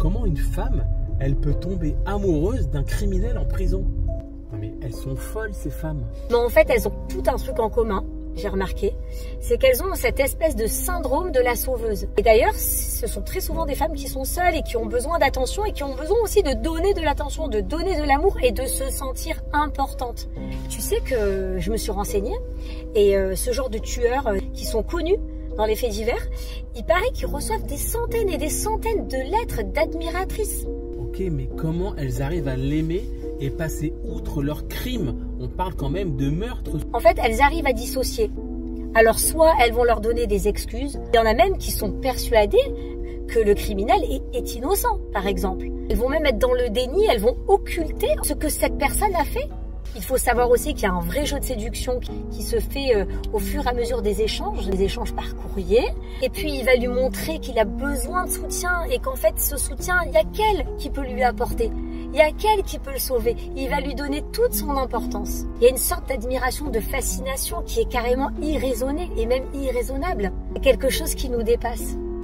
comment une femme, elle peut tomber amoureuse d'un criminel en prison? Non mais elles sont folles ces femmes. Mais en fait, elles ont tout un truc en commun, j'ai remarqué. C'est qu'elles ont cette espèce de syndrome de la sauveuse. Et d'ailleurs, ce sont très souvent des femmes qui sont seules et qui ont besoin d'attention et qui ont besoin aussi de donner de l'attention, de donner de l'amour et de se sentir importante. Tu sais que je me suis renseignée et ce genre de tueurs qui sont connus dans les faits divers, il paraît qu'ils reçoivent des centaines et des centaines de lettres d'admiratrices. Ok, mais comment elles arrivent à l'aimer et passer outre leurs crimes? On parle quand même de meurtre. En fait, elles arrivent à dissocier. Alors soit elles vont leur donner des excuses, il y en a même qui sont persuadées que le criminel est innocent, par exemple. Elles vont même être dans le déni, elles vont occulter ce que cette personne a fait. Il faut savoir aussi qu'il y a un vrai jeu de séduction qui se fait au fur et à mesure des échanges par courrier. Et puis il va lui montrer qu'il a besoin de soutien et qu'en fait ce soutien, il y a qu'elle qui peut lui apporter. Il y a qu'elle qui peut le sauver. Il va lui donner toute son importance. Il y a une sorte d'admiration, de fascination qui est carrément irraisonnée et même irraisonnable. C'est quelque chose qui nous dépasse.